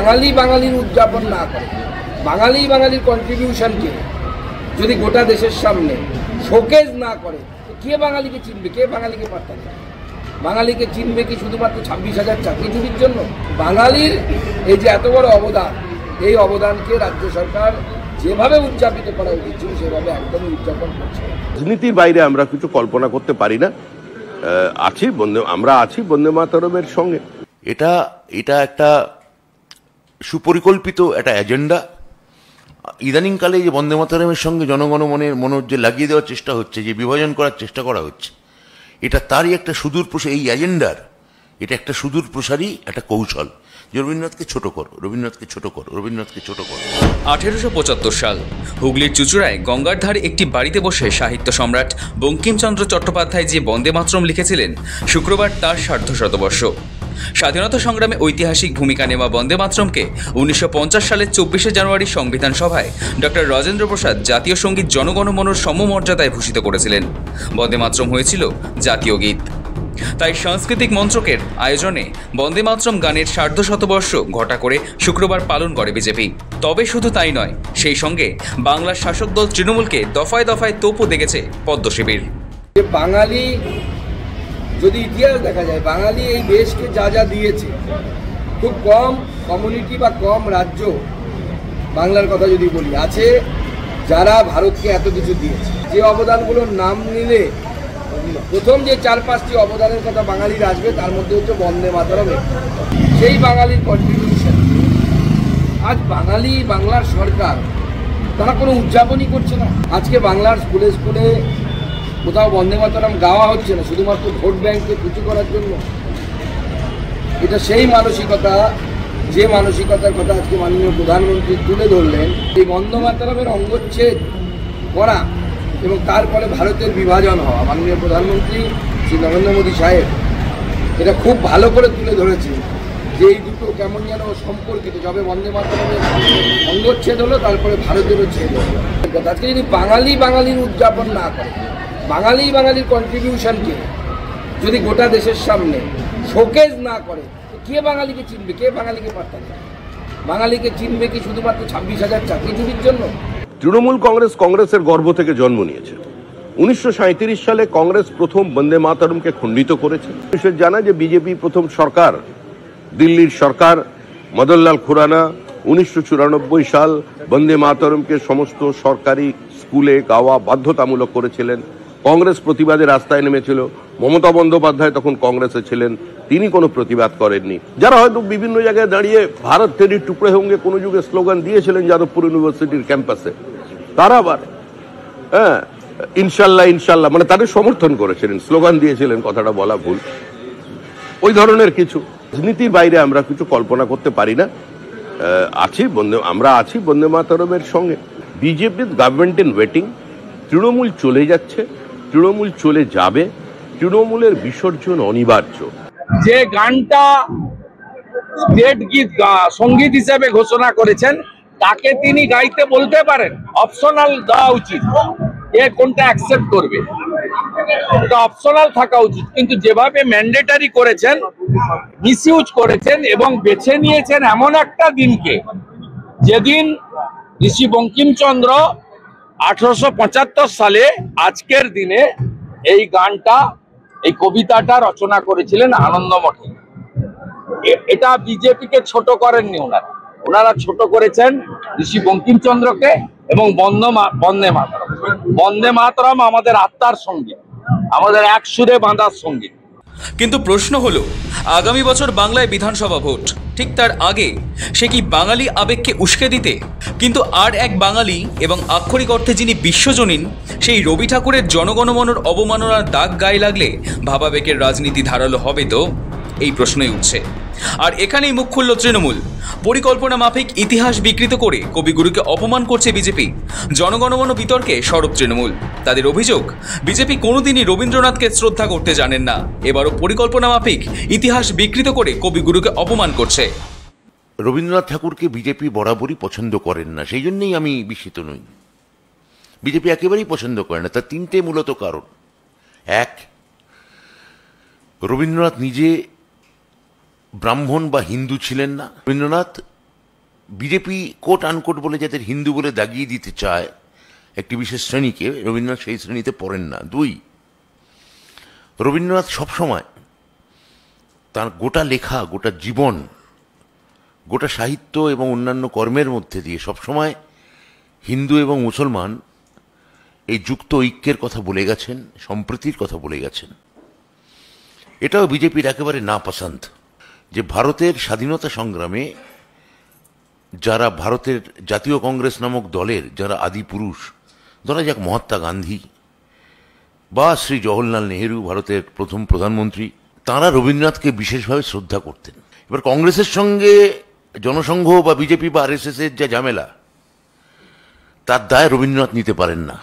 বাঙালি বাঙালির উদযাপন না করে, বাঙালি বাঙালির কন্ট্রিবিউশনকে যদি গোটা দেশের সামনে শোকেজ না করে, তো কে বাঙালিকে চিনবে, কে বাঙালিকে পাত্তা দেবে? বাঙালিকে চিনবে কি শুধুমাত্র 26,000 চাকরিজীবীর জন্য? বাঙালির এই যে এত বড় অবদান, এই অবদানকে রাজ্য সরকার যেভাবে উদযাপিত করা উচিত ছিল সেভাবে একদমই উদযাপন করছে। রাজনীতির বাইরে আমরা কিছু কল্পনা করতে পারি না। আমরা আছি বন্দে মাতরমের সঙ্গে। এটা একটা সুপরিকল্পিত একটা এজেন্ডা। ইদানিংকালে যে বন্দে মাতরমের সঙ্গে জনগণমনের মনোজ যে লাগিয়ে দেওয়ার চেষ্টা হচ্ছে, যে বিভাজন করার চেষ্টা করা হচ্ছে, এটা তারই একটা এই এজেন্ডার এটা একটা সুদূরপ্রসারী একটা কৌশল, যে রবীন্দ্রনাথকে ছোট করো, রবীন্দ্রনাথকে ছোট করো, রবীন্দ্রনাথকে ছোট করো। 1875 সাল হুগলির চুঁচুড়ায় গঙ্গার ধারে একটি বাড়িতে বসে সাহিত্য সম্রাট বঙ্কিমচন্দ্র চট্টোপাধ্যায় যে বন্দে মাতরম লিখেছিলেন, শুক্রবার তার সার্ধশতবর্ষ। স্বাধীনতা সংগ্রামে ঐতিহাসিক ভূমিকা নেওয়া বন্দে মাতরমকে 1950 সালের 24শে জানুয়ারি সংবিধান সভায় ডক্টর রাজেন্দ্র প্রসাদ জাতীয় সঙ্গীত জনগণমনর সমমর্যাদায় ভূষিত করেছিলেন। বন্দে মাতরম হয়েছিল জাতীয় গীত। তাই সাংস্কৃতিক মন্ত্রকের আয়োজনে বন্দে মাতরম গানের সার্ধশতবর্ষ ঘটা করে শুক্রবার পালন করে বিজেপি। তবে শুধু তাই নয়, সেই সঙ্গে বাংলার শাসক দল তৃণমূলকে দফায় দফায় তোপও দেখেছে পদ্ম শিবির। বাঙালি যদি ইতিহাস দেখা যায়, বাঙালি এই দেশকে যা যা দিয়েছে, খুব কম কমিউনিটি বা কম রাজ্য, বাংলার কথা যদি বলি, আছে যারা ভারতকে এত কিছু দিয়েছে। যে অবদানগুলোর নাম নিলে প্রথম যে 4-5টি অবদানের কথা বাঙালির আসবে, তার মধ্যে হচ্ছে বন্দে মাতরম। সেই বাঙালির কন্ট্রিবিউশন আজ বাংলার সরকার তারা কোনো উদযাপনই করছে না। আজকে বাংলার স্কুলে স্কুলে কোথাও বন্দে মাতরম গাওয়া হচ্ছে না, শুধুমাত্র ভোট ব্যাংকে পুঁজি করার জন্য। এটা সেই মানসিকতা, যে মানসিকতার কথা আজকে মাননীয় প্রধানমন্ত্রী তুলে ধরলেন। এই বন্দে মাতরমের অঙ্গচ্ছেদ করা এবং তারপরে ভারতের বিভাজন হওয়া, মাননীয় প্রধানমন্ত্রী শ্রী নরেন্দ্র মোদী সাহেব এটা খুব ভালো করে তুলে ধরেছে যে এই দুটো কেমন যেন সম্পর্কিত। যবে বন্দে মাতরমের অঙ্গচ্ছেদ হলো, তারপরে ভারতেরও ছেদ হলো। আজকে যদি বাঙালি বাঙালির উদযাপন না করে, বাঙালি বাঙালির কন্ট্রিবিউশনকে যদি গোটা দেশের সামনে শোকেজ না করে, তো কে বাঙালিকে চিনবে, কে বাঙালিকে পাত্তা দেবে? বাঙালিকে চিনবে কি শুধুমাত্র 26,000 চাকরিজীবীর জন্য? তৃণমূল কংগ্রেসের গর্ভ থেকে জন্ম নিয়েছে। 1937 সালে কংগ্রেস প্রথম বন্দে মাতরমকে খণ্ডিত করেছে। জানা যে বিজেপি প্রথম সরকার, দিল্লির সরকার মদনলাল খুরানা 1994 সাল বন্দে মাতরমকে সমস্ত সরকারি স্কুলে গাওয়া বাধ্যতামূলক করেছিলেন। কংগ্রেস প্রতিবাদে রাস্তায় নেমেছিল। মমতা বন্দ্যোপাধ্যায় তখন কংগ্রেসে ছিলেন, তিনি কোনো প্রতিবাদ করেননি। যারা হয়তো বিভিন্ন জায়গায় দাঁড়িয়ে ভারত তেরি টুকরে হোঙ্গে কোনো যুগে স্লোগান দিয়েছিলেন যাদবপুর ইউনিভার্সিটির ক্যাম্পাসে, তারা আবার ইনশাল্লাহ ইনশাল্লাহ মানে তাদের সমর্থন করেছিলেন, স্লোগান দিয়েছিলেন, কথাটা বলা ভুল। ওই ধরনের কিছু রাজনীতির বাইরে আমরা কিছু কল্পনা করতে পারি না। আমরা আছি বন্দে মাতরমের সঙ্গে। BJP government in waiting. Trinamool চলে যাচ্ছে, তৃণমূল চলে যাবে, তৃণমূলের বিসর্জন অনিবার্য। যে গানটা স্টেট গীত সঙ্গীত হিসেবে ঘোষণা করেছেন, তাকে তিনি গাইতে বলতে পারেন, অপশনাল দেওয়া উচিত। এ কোনটা অ্যাকসেপ্ট করবে, এটা অপশনাল থাকা উচিত। কিন্তু যেভাবে ম্যান্ডেটারি করেছেন, মিসইউজ করেছেন এবং বেছে নিয়েছেন এমন একটা দিনকে, যেদিন ঋষি বঙ্কিমচন্দ্র 1875 সালে আজকের দিনে এই গানটা, এই কবিতাটা রচনা করেছিলেন আনন্দমঠে। এটা বিজেপিকে ছোট করেননি ওনারা ছোট করেছেন ঋষি বঙ্কিমচন্দ্রকে এবং বন্দে মাতরম। বন্দে মাতরম আমাদের আত্মার সঙ্গীত, আমাদের এক সুরে বাঁধার সঙ্গীত। কিন্তু প্রশ্ন হলো, আগামী বছর বাংলায় বিধানসভা ভোট, ঠিক তার আগে সে কি বাঙালি আবেগকে উস্কে দিতে, কিন্তু আর এক বাঙালি এবং আক্ষরিক অর্থে যিনি বিশ্বজনীন, সেই রবি ঠাকুরের জনগণমনের অবমাননার দাগ গায়ে লাগলে ভাবাবেগের রাজনীতি ধারালো হবে তো? এই প্রশ্নই উঠছে। আর এখানেই মুখ খুলল তৃণমূল। পরিকল্পনা মাফিক ইতিহাস বিকৃত করে কবিগুরুকে অপমান করছে বিজেপি। জনগণমন বিতর্কে সরব তৃণমূল। তাদের অভিযোগ, বিজেপি কোনোদিনই রবীন্দ্রনাথকে শ্রদ্ধা করতে জানেন না, এবারও পরিকল্পনা মাফিক ইতিহাস বিকৃত করে কবিগুরুকে অপমান করছে। রবীন্দ্রনাথ ঠাকুরকে বিজেপি বরাবরই পছন্দ করেন না, সেই জন্যই আমি বিস্মিত নই। বিজেপি একেবারেই পছন্দ করে না। তার তিনটে মূলত কারণ। এক, রবীন্দ্রনাথ নিজে ব্রাহ্মণ বা হিন্দু ছিলেন না। রবীন্দ্রনাথ বিজেপি কোট আনকোট বলে যাদের হিন্দু বলে দাগিয়ে দিতে চায় একটি বিশেষ শ্রেণীকে, রবীন্দ্রনাথ সেই শ্রেণীতে পড়েন না। দুই, রবীন্দ্রনাথ সবসময় তার গোটা লেখা, গোটা জীবন, গোটা সাহিত্য এবং অন্যান্য কর্মের মধ্যে দিয়ে সবসময় হিন্দু এবং মুসলমান এই যুক্ত ঐক্যের কথা বলে গেছেন, সম্প্রীতির কথা বলে গেছেন। এটাও বিজেপির একেবারে নাপসন্দ যে ভারতের স্বাধীনতা সংগ্রামে যারা ভারতের জাতীয় কংগ্রেস নামক দলের যারা আদি পুরুষ, ধরা যাক মহাত্মা গান্ধী বা শ্রী জওহরলাল নেহেরু, ভারতের প্রথম প্রধানমন্ত্রী, তাঁরা রবীন্দ্রনাথকে বিশেষভাবে শ্রদ্ধা করতেন। এবার কংগ্রেসের সঙ্গে জনসংঘ বা বিজেপি বা আরএসএস এর যা ঝামেলা, তার দায় রবীন্দ্রনাথ নিতে পারেন না।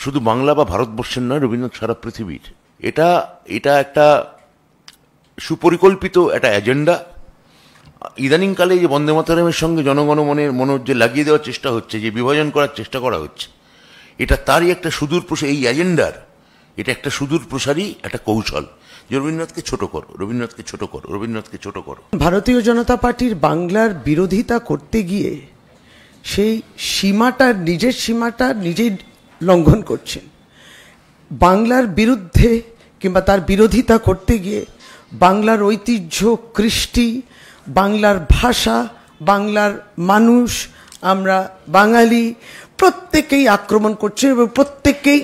শুধু বাংলা বা ভারতবর্ষের নয়, রবীন্দ্রনাথ সারা পৃথিবীর। এটা একটা সুপরিকল্পিত একটা এজেন্ডা। ইদানিংকালে যে বন্দে মাতরমের সঙ্গে জনগণমনের মনোজ যে লাগিয়ে দেওয়ার চেষ্টা হচ্ছে, যে বিভাজন করার চেষ্টা করা হচ্ছে, এটা তারই একটা সুদূরপ্রসারী, এই এজেন্ডার এটা একটা সুদূরপ্রসারী একটা কৌশল যে রবীন্দ্রনাথকে ছোট করো, রবীন্দ্রনাথকে ছোট করো, রবীন্দ্রনাথকে ছোট করো। ভারতীয় জনতা পার্টির বাংলার বিরোধিতা করতে গিয়ে সেই নিজের সীমাটা নিজেই লঙ্ঘন করছেন। বাংলার বিরুদ্ধে কিংবা তার বিরোধিতা করতে গিয়ে বাংলার ঐতিহ্য, কৃষ্টি, বাংলার ভাষা, বাংলার মানুষ, আমরা বাঙালি, প্রত্যেকেই আক্রমণ করছেন এবং প্রত্যেকেই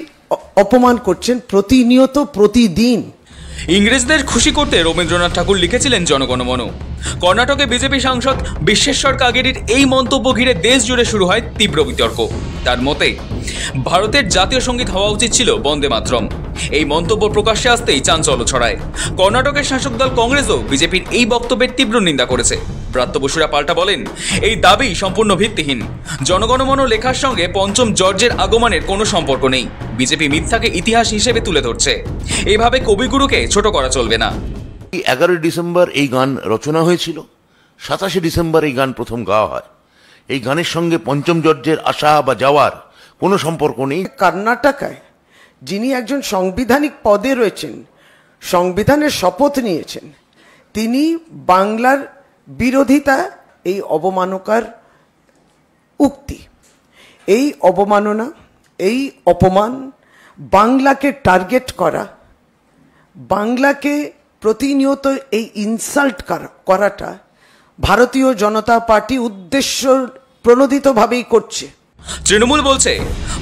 অপমান করছেন প্রতিনিয়ত, প্রতিদিন। ইংরেজদের খুশি করতে রবীন্দ্রনাথ ঠাকুর লিখেছিলেন জনগণমন। কর্ণাটকে বিজেপি সাংসদ বিশ্বেশ্বর কাগেরির এই মন্তব্য ঘিরে দেশ জুড়ে শুরু হয় তীব্র বিতর্ক। তার মতে ভারতের জাতীয় সঙ্গীত হওয়া উচিত ছিল বন্দে মাতরম। এই মন্তব্য প্রকাশ্যে আসতেই চাঞ্চল্য ছড়ায়। কর্ণাটকের শাসক দল কংগ্রেসও বিজেপির এই বক্তব্যের তীব্র নিন্দা করেছে। ব্রাত্য বসুরা পাল্টা বলেন, এই দাবি সম্পূর্ণ ভিত্তিহীন। জনগণমন লেখার সঙ্গে পঞ্চম জর্জের আগমনের কোনো সম্পর্ক নেই। বিজেপি মিথ্যাকে ইতিহাস হিসেবে তুলে ধরছে। এইভাবে কবিগুরুকে ছোট করা চলবে না। 11 ডিসেম্বর এই গান রচনা হয়েছিল, 27 ডিসেম্বর এই গান প্রথম গাওয়া হয়। এই গানের সঙ্গে পঞ্চম জর্জের আসা বা যাওয়ার কোনো সম্পর্ক নেই। কর্ণাটকায় যিনি একজন সাংবিধানিক পদে রয়েছেন, সংবিধানের শপথ নিয়েছেন, তিনি বাংলার বিরোধিতা, এই অবমাননার উক্তি, এই অবমাননা, এই অপমান, বাংলাকে টার্গেট করা, বাংলাকে প্রতিনিয়ত এই ইনসাল্ট করাটা ভারতীয় জনতা পার্টি উদ্দেশ্য প্রণোদিতভাবেই করছে। তৃণমূল বলছে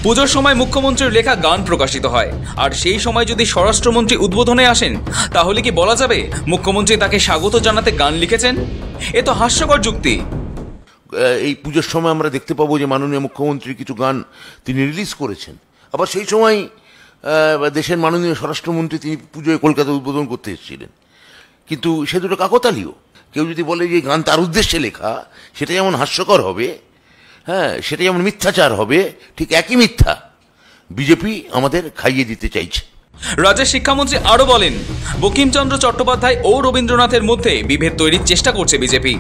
পুজোর সময় মুখ্যমন্ত্রীর লেখা গান প্রকাশিত হয়, আর সেই সময় যদি স্বরাষ্ট্রমন্ত্রী উদ্বোধনে আসেন তাহলে কি বলা যাবে মুখ্যমন্ত্রী তাকে স্বাগত জানাতে গান লিখেছেন? এ তো হাস্যকর যুক্তি। এই পুজোর সময় আমরা দেখতে পাবো যে মাননীয় মুখ্যমন্ত্রী কিছু গান তিনি রিলিজ করেছেন, আবার সেই সময় দেশের মাননীয় স্বরাষ্ট্রমন্ত্রী তিনি পুজোয় কলকাতা উদ্বোধন করতে এসেছিলেন। কিন্তু সে দুটো কাকতালীয়। কেউ যদি বলে যে গান তার উদ্দেশ্যে লেখা, সেটা যেমন হাস্যকর হবে, হ্যাঁ, সেটা যেমন মিথ্যাচার হবে, ঠিক একই মিথ্যা বিজেপি আমাদের খাইয়ে দিতে চাইছে। রাজ্যের শিক্ষামন্ত্রী আরও বলেন, বঙ্কিমচন্দ্র চট্টোপাধ্যায় ও রবীন্দ্রনাথের মধ্যে বিভেদ তৈরির চেষ্টা করছে বিজেপি।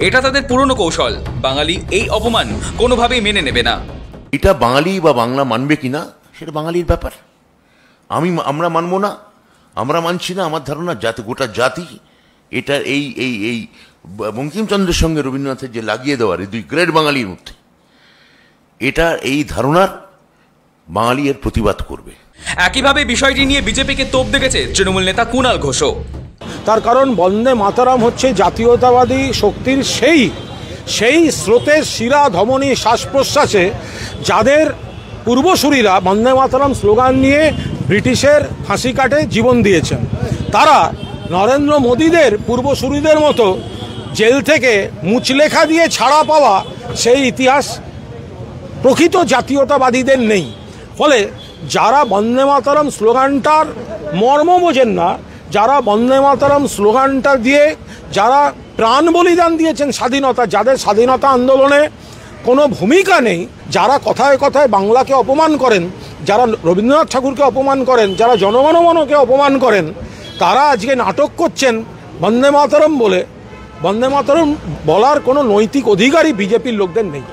এটা তাদের পুরনো কৌশল। বাঙালি এই অপমান কোনোভাবেই মেনে নেবে না। এটা বাঙালি বা বাংলা মানবে কিনা সেটা বাঙালির ব্যাপার। আমরা মানবো না, আমরা মানছি না। আমার ধারণা গোটা জাতি এটা এই বঙ্কিমচন্দ্রের সঙ্গে রবীন্দ্রনাথের যে লাগিয়ে দেওয়ার এই দুই গ্রেট বাঙালির মধ্যে, এটা এই ধারণার বাঙালি এর প্রতিবাদ করবে। একইভাবে বিষয়টি নিয়ে বিজেপিকে তোপ দেখেছে তৃণমূল নেতা কুণাল ঘোষও। তার কারণ বন্দে মাতরম হচ্ছে জাতীয়তাবাদী শক্তির সেই স্রোতের শিরা ধমনী শ্বাস প্রশ্বাসে যাদের পূর্বসূরীরা বন্দে মাতরম স্লোগান নিয়ে ব্রিটিশের ফাঁসি কাটে জীবন দিয়েছেন, তারা নরেন্দ্র মোদীদের পূর্বসূরীদের মতো জেল থেকে মুচলেখা দিয়ে ছাড়া পাওয়া সেই ইতিহাস প্রকৃত জাতীয়তাবাদীদের নেই। ফলে যারা বন্দে মাতরম স্লোগানটার মর্ম বোঝেন না, যারা বন্দে মাতরম স্লোগানটা দিয়ে যারা প্রাণ বলিদান দিয়েছেন স্বাধীনতা, যাদের স্বাধীনতা আন্দোলনে কোনো ভূমিকা নেই, যারা কথায় কথায় বাংলাকে অপমান করেন, যারা রবীন্দ্রনাথ ঠাকুরকে অপমান করেন, যারা জনগণমনকে অপমান করেন, তারা আজকে নাটক করছেন বন্দে মাতরম বলে। বন্দে মাতরম বলার কোনো নৈতিক অধিকারই বিজেপির লোকদের নেই।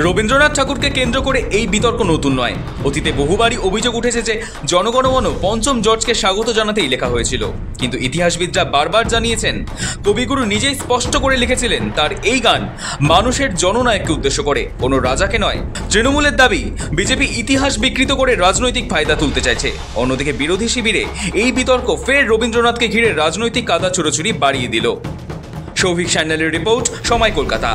রবীন্দ্রনাথ ঠাকুরকে কেন্দ্র করে এই বিতর্ক নতুন নয়। অতীতে বহুবারই অভিযোগ উঠেছে যে জনগণমন পঞ্চম জর্জকে স্বাগত জানাতেই লেখা হয়েছিল, কিন্তু ইতিহাসবিদরা বারবার জানিয়েছেন কবিগুরু নিজেই স্পষ্ট করে লিখেছিলেন তার এই গান মানুষের জননায়ককে উদ্দেশ্য করে, কোনো রাজাকে নয়। তৃণমূলের দাবি বিজেপি ইতিহাস বিকৃত করে রাজনৈতিক ফায়দা তুলতে চাইছে। অন্যদিকে বিরোধী শিবিরে এই বিতর্ক ফের রবীন্দ্রনাথকে ঘিরে রাজনৈতিক কাদা ছুড়োছুড়ি বাড়িয়ে দিল। সৌভিক সান্যালের রিপোর্ট, সময়, কলকাতা।